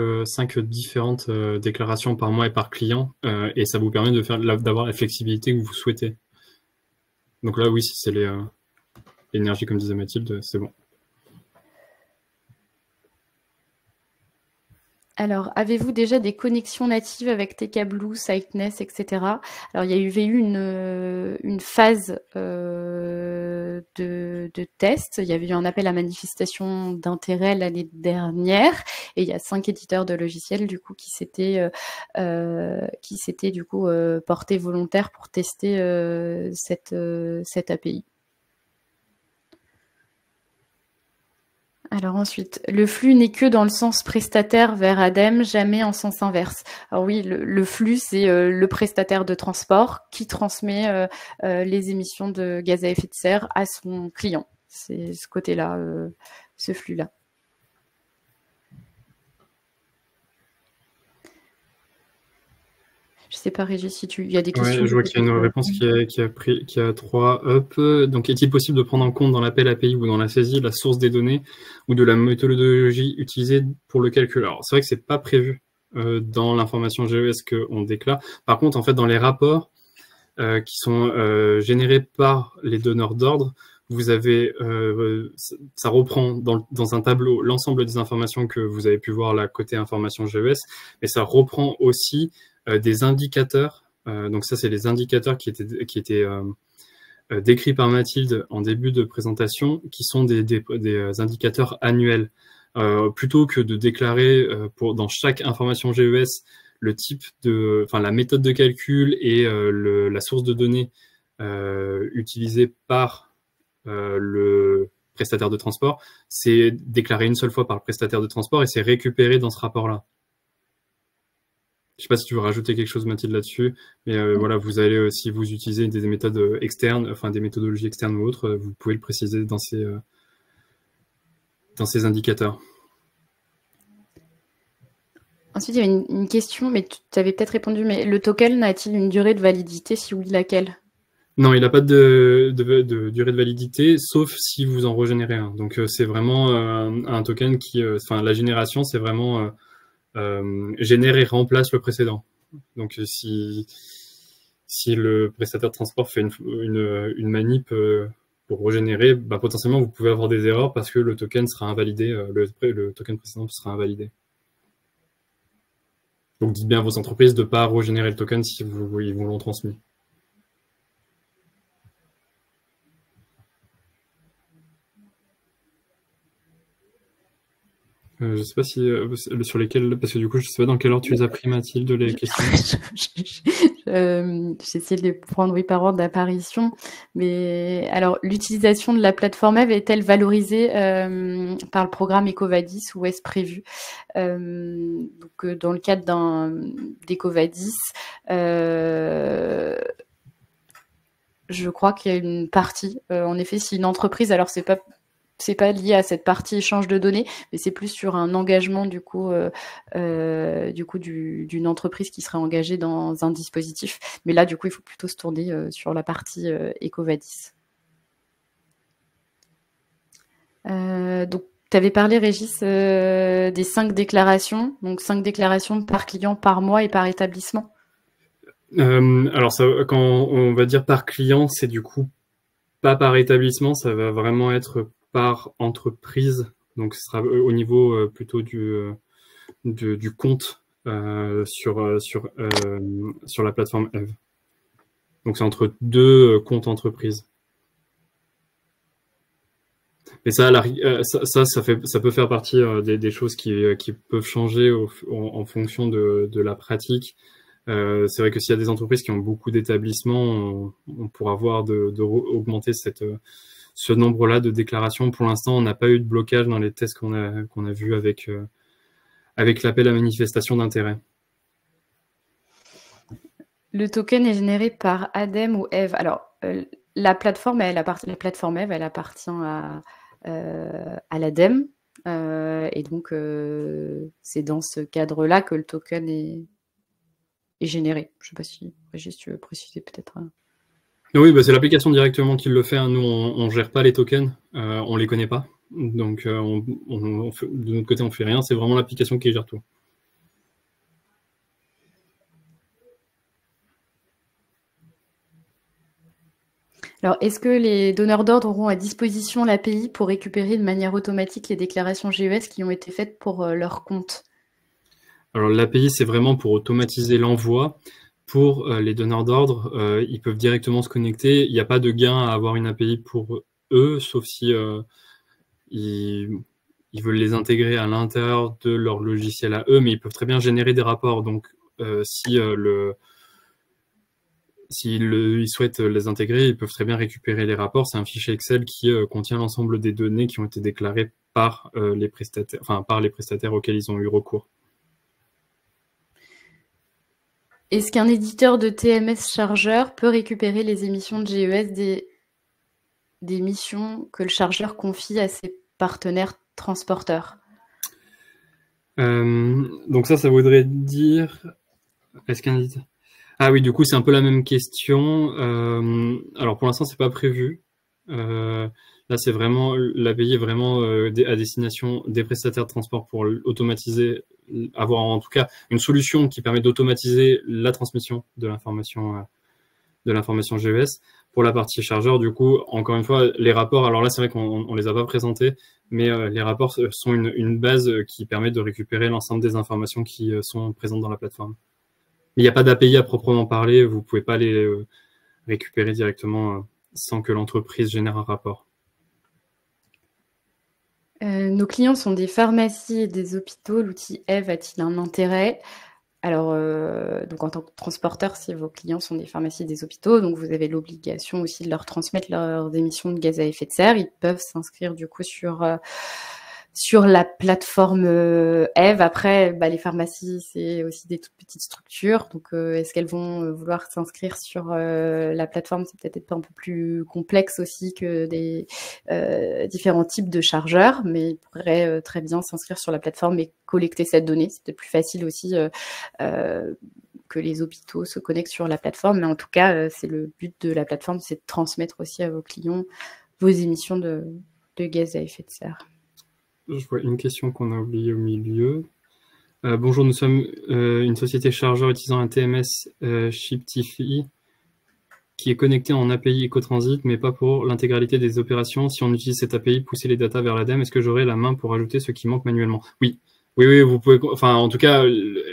différentes déclarations par mois et par client, et ça vous permet d'avoir la flexibilité que vous souhaitez. Donc là, oui, si c'est l'énergie, comme disait Mathilde, c'est bon. Alors, avez-vous déjà des connexions natives avec TK Blue, Siteness, etc. Alors, il y avait eu une phase de test. Il y avait eu un appel à manifestation d'intérêt l'année dernière, et il y a 5 éditeurs de logiciels du coup qui s'étaient du coup portés volontaires pour tester cette API. Alors ensuite, le flux n'est que dans le sens prestataire vers ADEME, jamais en sens inverse. Alors oui, le flux, c'est le prestataire de transport qui transmet les émissions de gaz à effet de serre à son client. C'est ce côté-là, ce flux-là. Je sais pas, Régis, si il y a des questions. Ouais, je vois qu'il y a une réponse qui a 3 up. Donc, est-il possible de prendre en compte dans l'appel API ou dans la saisie la source des données ou de la méthodologie utilisée pour le calcul? Alors, c'est vrai que c'est pas prévu dans l'information GES qu'on déclare. Par contre, en fait, dans les rapports qui sont générés par les donneurs d'ordre, vous avez, ça reprend dans un tableau l'ensemble des informations que vous avez pu voir là côté information GES, mais ça reprend aussi des indicateurs. Donc ça, c'est les indicateurs qui étaient décrits par Mathilde en début de présentation, qui sont des indicateurs annuels. Plutôt que de déclarer dans chaque information GES le type la méthode de calcul et la source de données utilisée par le prestataire de transport, c'est déclaré une seule fois par le prestataire de transport et c'est récupéré dans ce rapport-là. Je ne sais pas si tu veux rajouter quelque chose, Mathilde, là-dessus, mais voilà, vous allez, si vous utilisez des méthodes externes, enfin des méthodologies externes ou autres, vous pouvez le préciser dans ces indicateurs. Ensuite, il y avait une question, mais tu avais peut-être répondu, mais le token a-t-il une durée de validité? Si oui, laquelle? Non, il n'a pas de durée de validité, sauf si vous en régénérez un. Donc, c'est vraiment un token qui... la génération, c'est vraiment génère et remplace le précédent. Donc, si le prestataire de transport fait une manip pour régénérer, potentiellement, vous pouvez avoir des erreurs parce que le token sera invalidé, le token précédent sera invalidé. Donc, dites bien à vos entreprises de ne pas régénérer le token si ils vous l'ont transmis. Je ne sais pas si sur lesquels, parce que du coup, je ne sais pas dans quelle ordre tu les as pris, Mathilde, les questions. J'ai essayé de les prendre par ordre d'apparition, mais alors l'utilisation de la plateforme Eve est-elle valorisée par le programme EcoVadis ou est-ce prévu? Donc dans le cadre d'EcoVadis, je crois qu'il y a une partie. En effet, si une entreprise, alors c'est pas lié à cette partie échange de données, mais c'est plus sur un engagement du coup d'une entreprise qui serait engagée dans un dispositif. Mais là, du coup, il faut plutôt se tourner sur la partie EcoVadis. Donc, tu avais parlé, Régis, des 5 déclarations. Donc, 5 déclarations par client, par mois et par établissement. Alors, quand on va dire par client, c'est du coup pas par établissement, ça va vraiment être par entreprise, donc ce sera au niveau plutôt du compte sur la plateforme Eve. Donc c'est entre 2 comptes entreprises. Et ça, ça peut faire partie des choses qui peuvent changer en fonction de la pratique. C'est vrai que s'il y a des entreprises qui ont beaucoup d'établissements, on pourra voir augmenter ce nombre-là de déclarations. Pour l'instant, on n'a pas eu de blocage dans les tests qu'on a vus avec l'appel à manifestation d'intérêt. Le token est généré par ADEME ou Eve. Alors, la plateforme Eve, elle appartient à l'ADEME. Et donc, c'est dans ce cadre-là que le token est généré. Je ne sais pas si, Régis, tu veux préciser peut-être. Oui, bah, c'est l'application directement qui le fait. Hein. Nous, on gère pas les tokens, on les connaît pas. Donc, de notre côté, on fait rien. C'est vraiment l'application qui gère tout. Alors, est-ce que les donneurs d'ordre auront à disposition l'API pour récupérer de manière automatique les déclarations GES qui ont été faites pour leur compte? Alors, l'API, c'est vraiment pour automatiser l'envoi. Pour les donneurs d'ordre, ils peuvent directement se connecter. Il n'y a pas de gain à avoir une API pour eux, sauf si ils veulent les intégrer à l'intérieur de leur logiciel à eux, mais ils peuvent très bien générer des rapports. Donc, s'ils souhaitent les intégrer, ils peuvent très bien récupérer les rapports. C'est un fichier Excel qui contient l'ensemble des données qui ont été déclarées par les prestataires auxquels ils ont eu recours. Est-ce qu'un éditeur de TMS chargeur peut récupérer les émissions de GES des missions que le chargeur confie à ses partenaires transporteurs? Donc ça voudrait dire... Est-ce qu'un éditeur... Ah oui, du coup, c'est un peu la même question. Alors, pour l'instant, c'est pas prévu. Là, c'est vraiment... L'API est vraiment à destination des prestataires de transport pour automatiser, avoir en tout cas une solution qui permet d'automatiser la transmission de l'information GES. Pour la partie chargeur, du coup, encore une fois, les rapports, alors là, c'est vrai qu'on les a pas présentés, mais les rapports sont une base qui permet de récupérer l'ensemble des informations qui sont présentes dans la plateforme. Il n'y a pas d'API à proprement parler, vous pouvez pas les récupérer directement sans que l'entreprise génère un rapport. Nos clients sont des pharmacies et des hôpitaux. L'outil Eve a-t-il un intérêt? Alors, donc en tant que transporteur, si vos clients sont des pharmacies et des hôpitaux, donc vous avez l'obligation aussi de leur transmettre leurs émissions de gaz à effet de serre. Ils peuvent s'inscrire du coup sur la plateforme Eve. Après, les pharmacies, c'est aussi des toutes petites structures. Donc, est-ce qu'elles vont vouloir s'inscrire sur la plateforme? C'est peut-être un peu plus complexe aussi que des différents types de chargeurs, mais ils pourraient très bien s'inscrire sur la plateforme et collecter cette donnée. C'est peut-être plus facile aussi que les hôpitaux se connectent sur la plateforme. Mais en tout cas, c'est le but de la plateforme, c'est de transmettre aussi à vos clients vos émissions de gaz à effet de serre. Je vois une question qu'on a oubliée au milieu. Bonjour, nous sommes une société chargeur utilisant un TMS Shiptify qui est connecté en API Ecotransit, mais pas pour l'intégralité des opérations. Si on utilise cette API, pousser les datas vers l'ADEME, est-ce que j'aurai la main pour ajouter ce qui manque manuellement? Oui. Oui, vous pouvez. Enfin, en tout cas,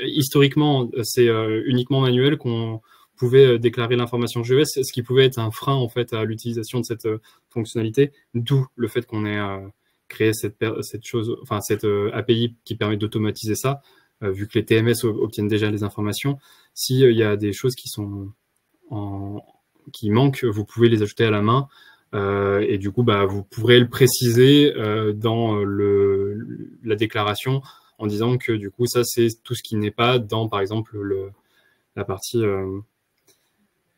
historiquement, c'est uniquement manuel qu'on pouvait déclarer l'information GES, ce qui pouvait être un frein en fait à l'utilisation de cette fonctionnalité, d'où le fait qu'on ait créé cette API qui permet d'automatiser ça, vu que les TMS obtiennent déjà les informations. S'il y a des choses qui manquent, vous pouvez les ajouter à la main. Et du coup, vous pourrez le préciser dans la déclaration en disant que du coup, ça, c'est tout ce qui n'est pas dans, par exemple, la partie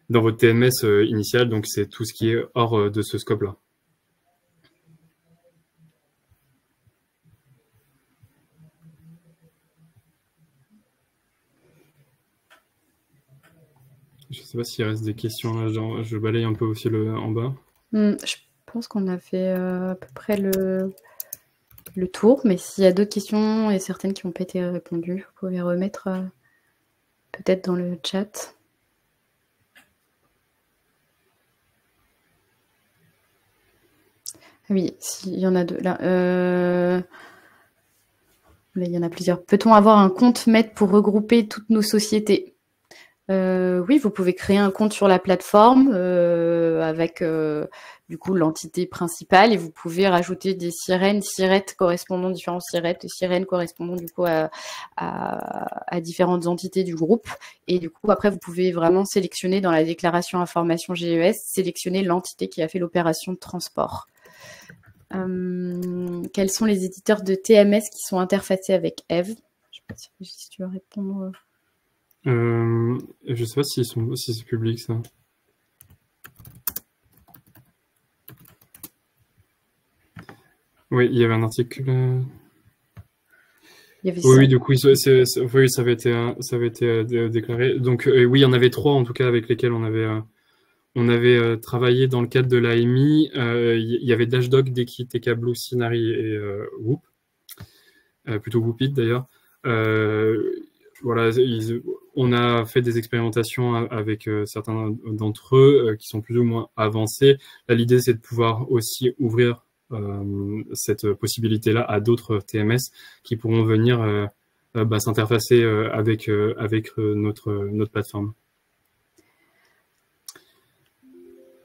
dans votre TMS initial. Donc, c'est tout ce qui est hors de ce scope-là. Je ne sais pas s'il reste des questions là, je balaye un peu aussi en bas. Je pense qu'on a fait à peu près le tour, mais s'il y a d'autres questions et certaines qui n'ont pas été répondues, vous pouvez remettre peut-être dans le chat. Oui, s'il y en a deux. Là, il y en a plusieurs. Peut-on avoir un compte maître pour regrouper toutes nos sociétés? Oui, vous pouvez créer un compte sur la plateforme avec du coup l'entité principale et vous pouvez rajouter des sirettes correspondant différentes sirènes correspondant du coup à différentes entités du groupe. Et du coup, après, vous pouvez vraiment sélectionner dans la déclaration information GES, sélectionner l'entité qui a fait l'opération de transport. Quels sont les éditeurs de TMS qui sont interfacés avec Eve? Je sais pas si tu veux répondre. Je sais pas si c'est public, ça. Oui, il y avait un article. Oui, du coup, oui, ça avait été déclaré. Donc, oui, il y en avait 3 en tout cas avec lesquels on avait travaillé dans le cadre de l'AMI. Il y avait Dashdog, Deki, TK Blue, Sinari et Whoop. Plutôt Whoopit d'ailleurs. Voilà, on a fait des expérimentations avec certains d'entre eux qui sont plus ou moins avancés. Là, l'idée, c'est de pouvoir aussi ouvrir cette possibilité-là à d'autres TMS qui pourront venir s'interfacer avec notre plateforme.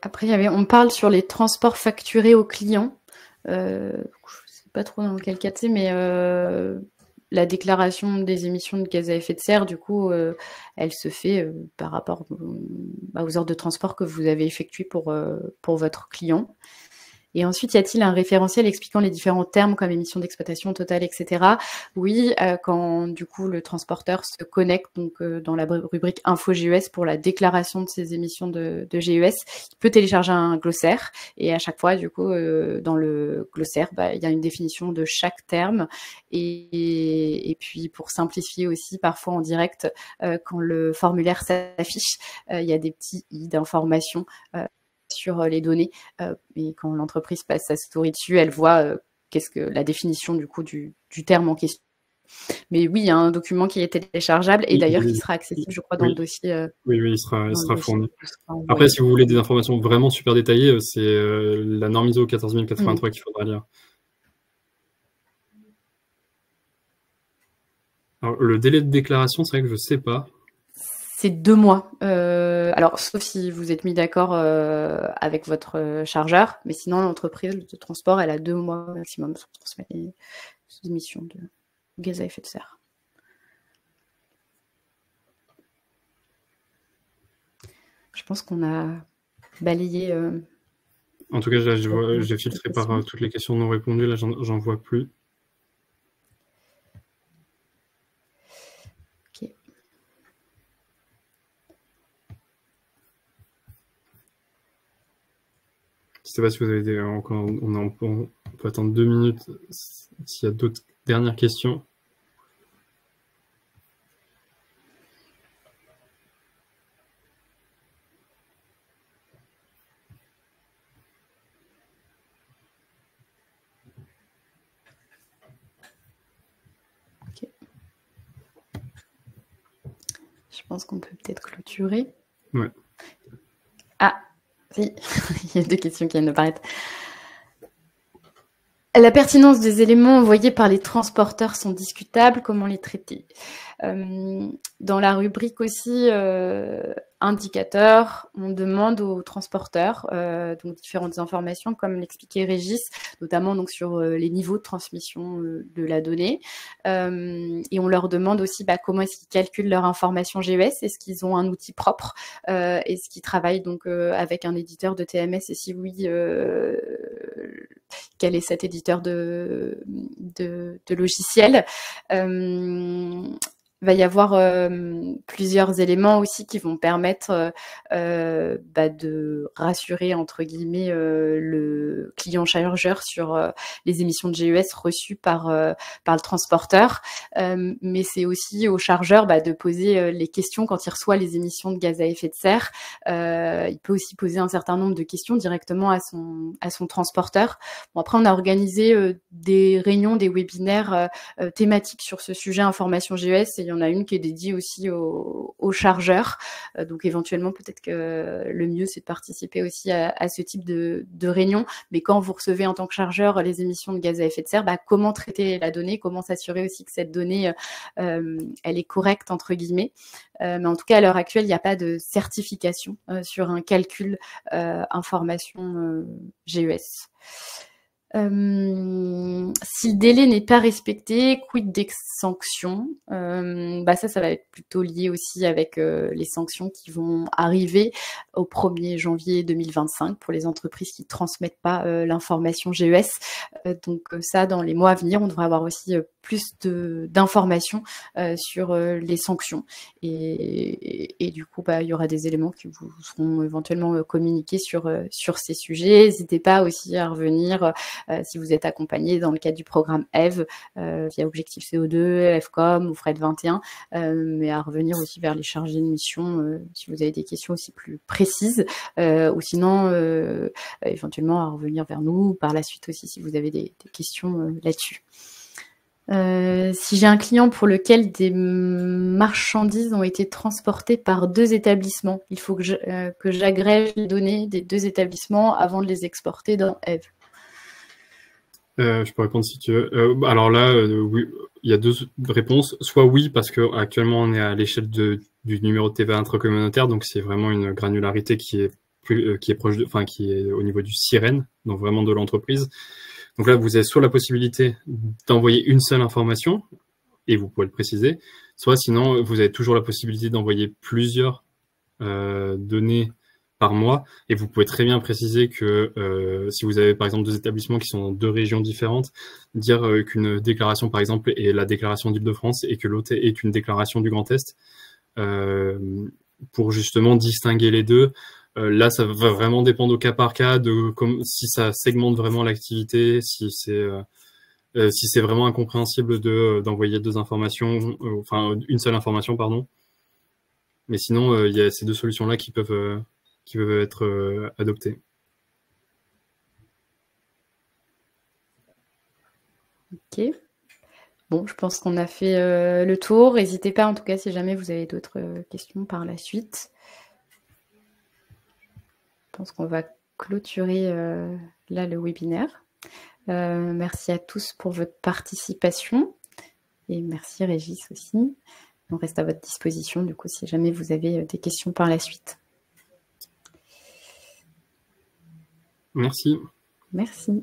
Après, on parle sur les transports facturés aux clients. Je ne sais pas trop dans quel cas c'est, mais la déclaration des émissions de gaz à effet de serre, du coup, elle se fait par rapport aux heures de transport que vous avez effectuées pour votre client. Et ensuite, y a-t-il un référentiel expliquant les différents termes comme émissions d'exploitation totale, etc. Oui, quand du coup le transporteur se connecte donc dans la rubrique Info GES pour la déclaration de ses émissions de GES, il peut télécharger un glossaire et à chaque fois du coup dans le glossaire, il y a une définition de chaque terme et puis pour simplifier aussi parfois en direct quand le formulaire s'affiche, il y a des petits i d'information sur les données et quand l'entreprise passe sa story dessus, elle voit qu'est-ce que la définition du coup du terme en question. Mais oui, il y a un document qui est téléchargeable et d'ailleurs qui sera accessible, je crois, dans le dossier. Oui, il sera fourni. Après, si vous voulez des informations vraiment super détaillées, c'est la norme ISO 14083 qu'il faudra lire. Alors, le délai de déclaration, c'est vrai que je ne sais pas. C'est 2 mois. Alors, sauf si vous êtes mis d'accord avec votre chargeur, mais sinon, l'entreprise de transport, elle a 2 mois maximum pour transmettre les émissions de gaz à effet de serre. Je pense qu'on a balayé. En tout cas, j'ai filtré par toutes les questions non répondues. Là, j'en vois plus. Ok. Je ne sais pas si vous avez encore. On peut attendre 2 minutes s'il y a d'autres dernières questions. Je pense qu'on peut peut-être clôturer. Ouais. Ah, si, il y a 2 questions qui viennent de paraître. La pertinence des éléments envoyés par les transporteurs sont discutables. Comment les traiter? Dans la rubrique aussi indicateurs, on demande aux transporteurs donc différentes informations, comme l'expliquait Régis, notamment donc sur les niveaux de transmission de la donnée. Et on leur demande aussi comment est-ce qu'ils calculent leur information GES, est-ce qu'ils ont un outil propre, est-ce qu'ils travaillent donc avec un éditeur de TMS, et si oui, quel est cet éditeur de logiciel. Va y avoir plusieurs éléments aussi qui vont permettre de rassurer entre guillemets le client chargeur sur les émissions de GES reçues par le transporteur, mais c'est aussi au chargeur de poser les questions quand il reçoit les émissions de gaz à effet de serre. Il peut aussi poser un certain nombre de questions directement à son transporteur. Bon, après on a organisé des réunions, des webinaires thématiques sur ce sujet information GES, et y en a une qui est dédiée aussi aux chargeurs. Donc éventuellement, peut-être que le mieux, c'est de participer aussi à ce type de réunion. Mais quand vous recevez en tant que chargeur les émissions de gaz à effet de serre, comment traiter la donnée, comment s'assurer aussi que cette donnée, elle est correcte, entre guillemets. Mais en tout cas, à l'heure actuelle, il n'y a pas de certification sur un calcul information GES. Si le délai n'est pas respecté, quid des sanctions? Ça va être plutôt lié aussi avec les sanctions qui vont arriver au 1er janvier 2025 pour les entreprises qui ne transmettent pas l'information GES. Donc ça, dans les mois à venir, on devrait avoir aussi plus d'informations sur les sanctions. Et du coup, il y aura des éléments qui vous seront éventuellement communiqués sur ces sujets. N'hésitez pas aussi à revenir si vous êtes accompagné dans le cadre du programme EVE via Objectif CO2, EFCOM ou Fred 21, mais à revenir aussi vers les chargés de mission si vous avez des questions aussi plus précises, ou sinon éventuellement à revenir vers nous par la suite aussi si vous avez des questions là-dessus. Si j'ai un client pour lequel des marchandises ont été transportées par 2 établissements, il faut que j'agrège les données des 2 établissements avant de les exporter dans EVE. Je peux répondre si tu veux. Alors là, oui, il y a 2 réponses. Soit oui, parce que actuellement on est à l'échelle du numéro de TVA intracommunautaire, donc c'est vraiment une granularité qui est proche qui est au niveau du SIREN, donc vraiment de l'entreprise. Donc là, vous avez soit la possibilité d'envoyer une seule information, et vous pouvez le préciser, soit sinon, vous avez toujours la possibilité d'envoyer plusieurs données par mois, et vous pouvez très bien préciser que si vous avez par exemple 2 établissements qui sont dans 2 régions différentes, dire qu'une déclaration par exemple est la déclaration d'Île-de-France et que l'autre est une déclaration du Grand Est, pour justement distinguer les deux. Là, ça va vraiment dépendre au cas par cas de si ça segmente vraiment l'activité, si c'est vraiment incompréhensible d'envoyer 2 informations, une seule information, pardon. Mais sinon, il y a ces 2 solutions-là qui peuvent être adoptées. Ok. Bon, je pense qu'on a fait le tour. N'hésitez pas, en tout cas, si jamais vous avez d'autres questions par la suite. Je pense qu'on va clôturer là le webinaire. Merci à tous pour votre participation. Et merci Régis aussi. On reste à votre disposition, du coup, si jamais vous avez des questions par la suite. Merci. Merci.